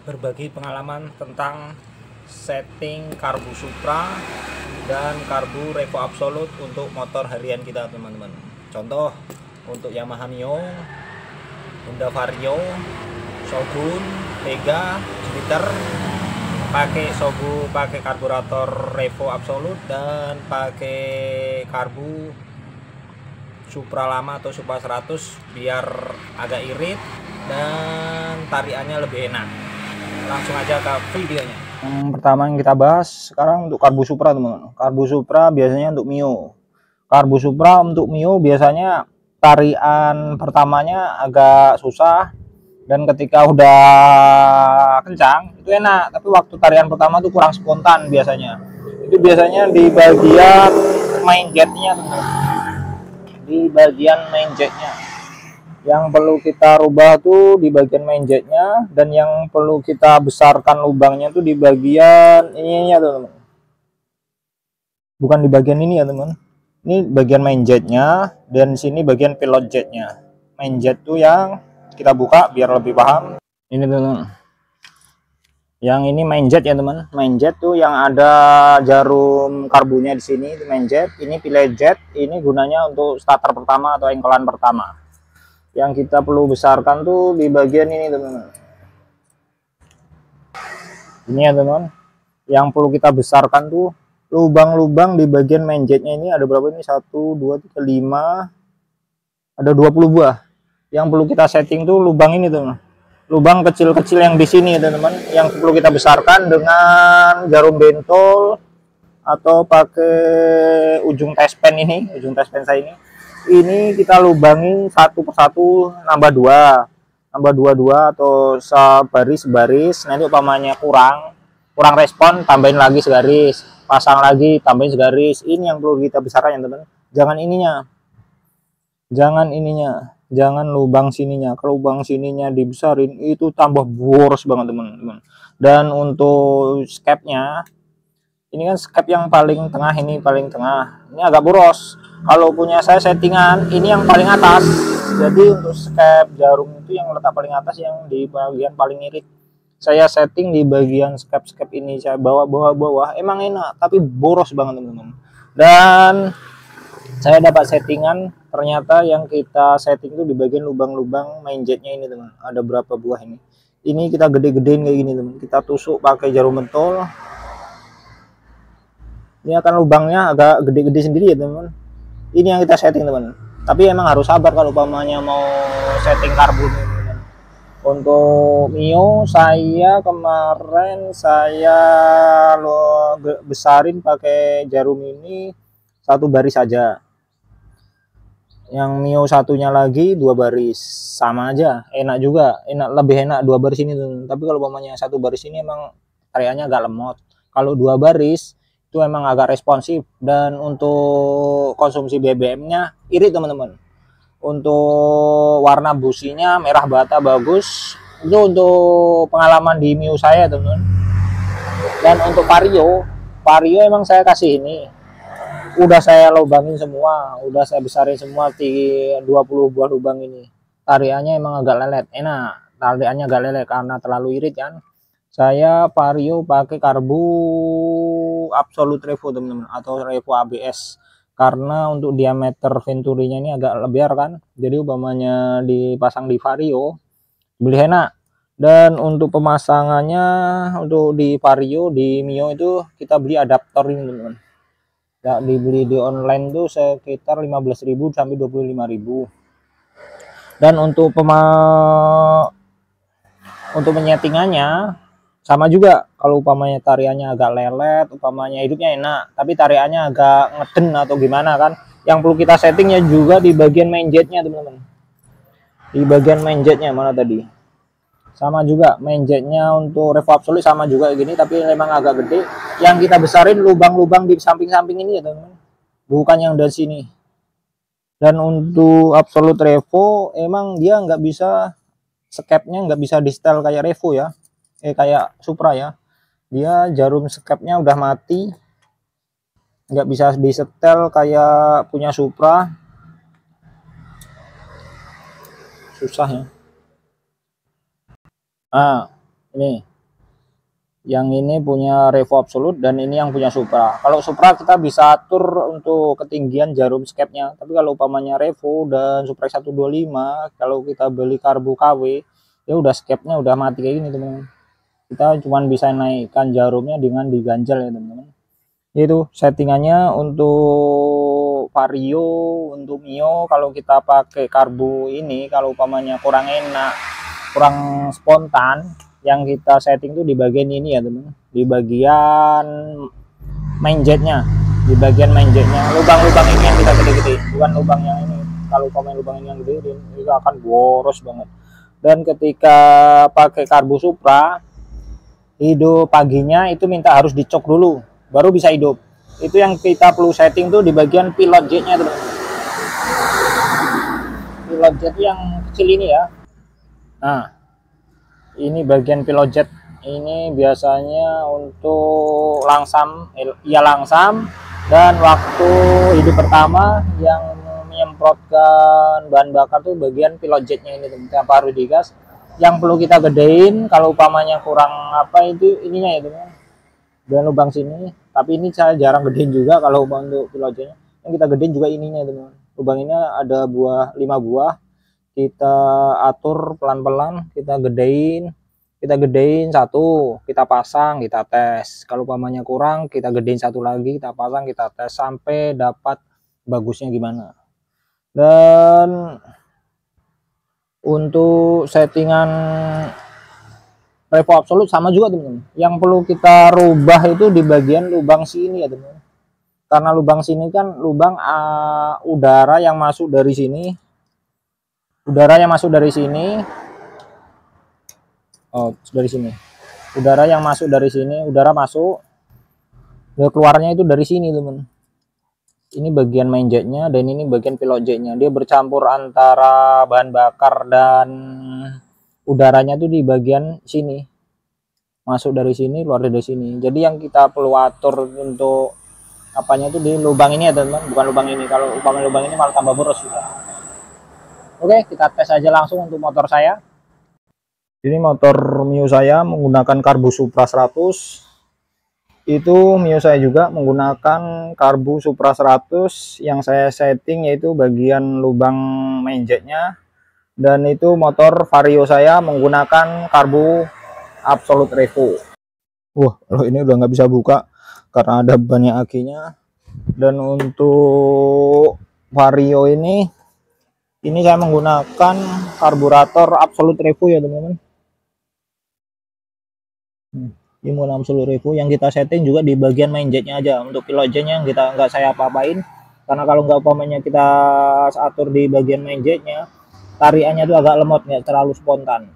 berbagi pengalaman tentang setting karbu Supra dan karbu Revo Absolute untuk motor harian kita, teman-teman. Contoh untuk Yamaha Mio, Honda Vario, Shogun, Vega, Jupiter, pakai karburator Revo Absolute dan pakai karbu Supra lama atau Supra 100 biar agak irit dan tariannya lebih enak. Langsung aja ke videonya. Yang pertama yang kita bahas sekarang untuk karbu Supra, teman-teman. Karbu Supra biasanya untuk Mio. Karbu Supra untuk Mio biasanya tarian pertamanya agak susah, dan ketika udah kencang itu enak, tapi waktu tarian pertama tuh kurang spontan biasanya. Itu biasanya di bagian main jetnya, teman-teman. Di bagian main jetnya yang perlu kita rubah tuh di bagian main jetnya, dan yang perlu kita besarkan lubangnya tuh di bagian ininya, teman-teman. Bukan di bagian ini ya, teman. Ini bagian main jetnya, dan sini bagian pilot jetnya. Main jet tuh yang kita buka biar lebih paham. Ini, teman. Yang ini main jet ya, teman. Main jet tuh yang ada jarum karbunya di sini, itu main jet. Ini pilot jet, ini gunanya untuk starter pertama atau engkelan pertama. Yang kita perlu besarkan tuh di bagian ini, teman-teman. Ini ya, teman. Yang perlu kita besarkan tuh lubang-lubang di bagian main jetnya. Ini ada berapa ini? 1, 2, 3, 5. Ada 20 buah. Yang perlu kita setting tuh lubang ini, teman. Lubang kecil-kecil yang di sini, teman-teman, yang perlu kita besarkan dengan jarum bentol atau pakai ujung tespen ini, ujung tespen saya ini. Ini kita lubangin satu persatu, nambah dua atau sebaris. Nanti umpamanya kurang respon, tambahin lagi segaris, pasang lagi, tambahin segaris. Ini yang perlu kita besarkan ya, teman. Jangan lubang sininya. Kalau lubang sininya dibesarin itu tambah boros banget, teman-teman. Dan untuk skepnya, ini kan skep yang paling tengah, ini agak boros. Kalau punya saya settingan ini yang paling atas, jadi untuk skep jarum itu yang letak paling atas, yang di bagian paling irit. Saya setting di bagian skep ini, saya bawah, emang enak, tapi boros banget, teman-teman. Dan saya dapat settingan, ternyata yang kita setting itu di bagian lubang-lubang main jetnya ini, teman. Ada berapa buah ini? Ini kita gede-gedein kayak gini, teman. Kita tusuk pakai jarum bentol. Ini akan lubangnya agak gede-gede sendiri ya, teman. Ini yang kita setting, teman. Tapi emang harus sabar kalau umpamanya mau setting karbu, teman. Untuk Mio saya kemarin besarin pakai jarum ini 1 baris saja. Yang Mio satunya lagi 2 baris, sama aja, enak juga, lebih enak 2 baris ini, teman. Tapi kalau umpamanya 1 baris ini emang tariannya agak lemot. Kalau 2 baris itu emang agak responsif, dan untuk konsumsi BBM-nya irit, teman-teman. Untuk warna businya merah bata bagus. Itu untuk pengalaman di Mio saya, teman-teman. Dan untuk Vario emang saya kasih ini, udah saya lubangin semua, udah saya besarin semua di 20 buah lubang ini. Tariannya emang agak lelet, enak. Tariannya agak lelet karena terlalu irit kan. Saya Vario pakai karbu Absolute Revo, teman-teman, atau Revo ABS, karena untuk diameter venturinya ini agak lebar kan, jadi umpamanya dipasang di Vario beli enak. Dan untuk pemasangannya, untuk di Vario, di Mio itu kita beli adaptor ini, teman-teman. Ya, dibeli di online tuh sekitar 15.000 sampai 25.000. Dan untuk penyetingannya sama juga. Kalau umpamanya tariannya agak lelet, umpamanya hidupnya enak, tapi tariannya agak ngeden atau gimana kan, yang perlu kita settingnya juga di bagian main jetnya, teman-teman. Di bagian main jetnya mana tadi, sama juga main jetnya untuk Revo Absolute sama juga gini, tapi memang agak gede. Yang kita besarin lubang-lubang di samping-samping ini ya, teman-teman, bukan yang dari sini. Dan untuk Absolute Revo emang dia nggak bisa, skepnya nggak bisa di setel kayak Revo ya, kayak Supra ya. Dia jarum skepnya udah mati, nggak bisa disetel kayak punya Supra, susah ya. Ini Yang ini punya Revo Absolute dan ini yang punya Supra. Kalau Supra kita bisa atur untuk ketinggian jarum skepnya. Tapi kalau umpamanya Revo dan Supra 125, kalau kita beli karbu KW, ya udah skepnya udah mati kayak gini teman-teman. Kita cuma bisa naikkan jarumnya dengan diganjal ya teman-teman. Itu settingannya untuk Vario, untuk Mio. Kalau kita pakai karbu ini, kalau umpamanya kurang enak, kurang spontan, yang kita setting tuh di bagian ini ya teman, di bagian main jetnya, di bagian main jetnya, lubang-lubang ini yang kita gede-gede, bukan lubang yang ini. Kalau komen lubang ini yang gede, itu akan boros banget. Dan ketika pakai karbu Supra, hidup paginya itu minta harus dicok dulu, baru bisa hidup. Itu yang kita perlu setting tuh di bagian pilot jetnya teman. Pilot jet yang kecil ini ya. Nah, ini bagian pilot jet ini biasanya untuk langsam, ya langsam, dan waktu hidup pertama yang menyemprotkan bahan bakar tuh bagian pilot jetnya ini teman, baru digas. Yang perlu kita gedein kalau umpamanya kurang apa itu ininya ya teman, dan lubang sini. Tapi ini saya jarang gedein juga kalau untuk pilot jetnya. Yang kita gedein juga ininya teman, lubang ini ada 5 buah. Kita atur pelan-pelan, kita gedein satu, kita pasang, kita tes. Kalau umpamanya kurang, kita gedein satu lagi, kita pasang, kita tes sampai dapat bagusnya gimana. Dan untuk settingan Revo Absolute sama juga teman-teman. Yang perlu kita rubah itu di bagian lubang sini ya teman. Karena lubang sini kan lubang udara yang masuk dari sini. Udara yang masuk dari sini. Oh, dari sini. Udara yang masuk dari sini, udara masuk. Dan keluarnya itu dari sini, teman. Ini bagian main jetnya dan ini bagian pilot jetnya. Dia bercampur antara bahan bakar dan udaranya tuh di bagian sini. Masuk dari sini, keluar dari sini. Jadi yang kita perlu atur untuk apanya itu di lubang ini ya, teman, bukan lubang ini. Kalau lubang ini malah tambah boros juga. Oke, kita tes aja langsung untuk motor saya. Ini motor Mio saya menggunakan karbu Supra 100. Itu Mio saya juga menggunakan karbu Supra 100. Yang saya setting yaitu bagian lubang main jetnya. Dan itu motor Vario saya menggunakan karbu Absolute Revo. Wah, kalau ini udah nggak bisa buka karena ada banyak akinya. Dan untuk Vario ini saya menggunakan karburator Absolute Revo ya teman-teman. Ini menggunakan Absolute Revo. Yang kita setting juga di bagian main jetnya aja. Untuk pilot jetnya yang kita nggak saya apa-apain, karena kalau nggak umpamanya kita atur di bagian main jetnya, tariannya tuh agak lemot, nggak terlalu spontan.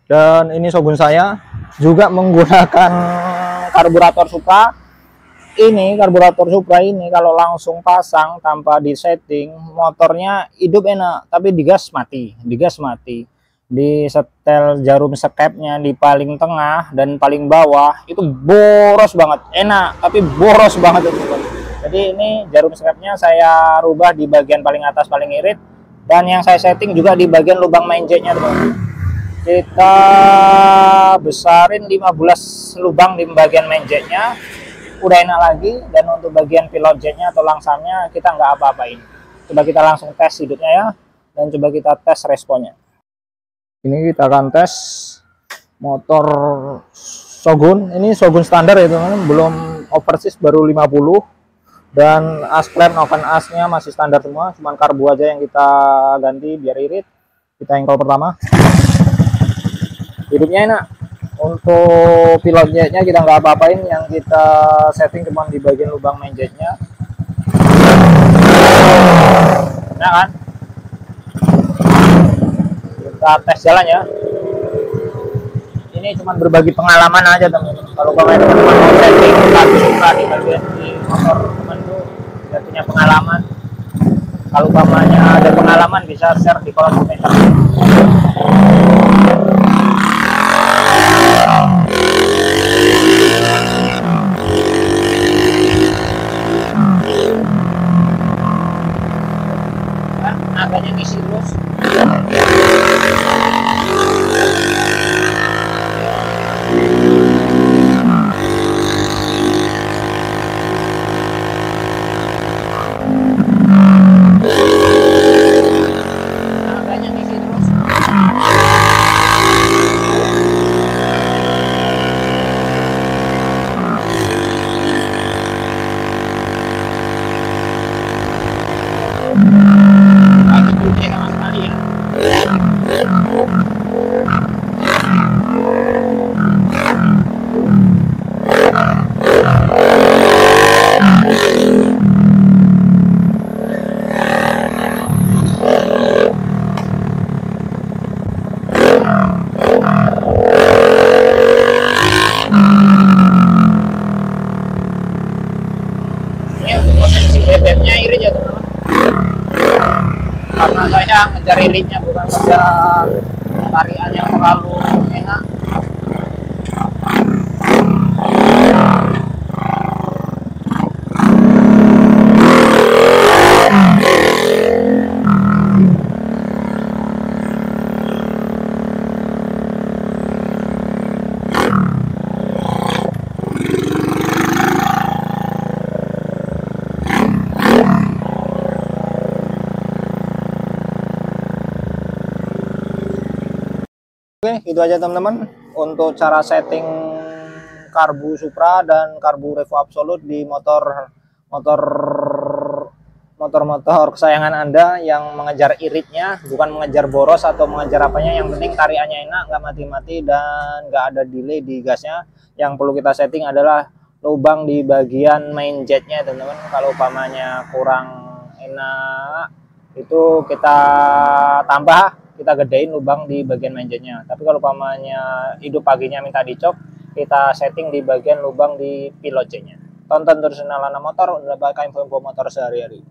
Dan ini Shogun saya juga menggunakan karburator Supra. Ini karburator Supra ini kalau langsung pasang tanpa disetting, motornya hidup enak, tapi digas mati, di setel jarum skepnya di paling tengah dan paling bawah itu boros banget, enak tapi boros banget. Jadi ini jarum skepnya saya rubah di bagian paling atas paling irit, dan yang saya setting juga di bagian lubang main jetnya teman. Kita besarin 15 lubang di bagian main jetnya, udah enak lagi. Dan untuk bagian pilot jetnya atau langsamnya kita nggak apa-apain. Coba kita langsung tes hidupnya ya, dan coba kita tes responnya. Ini kita akan tes motor Shogun. Ini Shogun standar ya teman-teman, belum overseas, baru 50. Dan as klep oven asnya masih standar semua, cuman karbu aja yang kita ganti biar irit. Kita engkol pertama, hidupnya enak. Untuk pilot jetnya kita nggak apa-apain, yang kita setting cuma di bagian lubang main jetnya. Nah kan, kita tes jalan ya. Ini cuma berbagi pengalaman aja teman-teman. Kalau kalian teman mau setting karbu Supra di bagian di motor teman tuh biar punya pengalaman. Kalau umpamanya ada pengalaman bisa share di kolom komentar. Kan agaknya ngisi terus. kencang, ngejar iritnya, bukan ngejar tarian yang terlalu enak. Oke, itu aja teman-teman untuk cara setting karbu Supra dan karbu Revo Absolute di motor kesayangan Anda yang mengejar iritnya, bukan mengejar boros atau mengejar apanya. Yang penting tariannya enak, nggak mati-mati dan nggak ada delay di gasnya. Yang perlu kita setting adalah lubang di bagian main jetnya teman-teman. Kalau umpamanya kurang enak itu kita tambah, kita gedein lubang di bagian main jetnya. Tapi kalau umpamanya hidup paginya minta dicop, kita setting di bagian lubang di pilot jetnya. Tonton terus channel Lana Motor, mendapatkan info-info motor sehari-hari.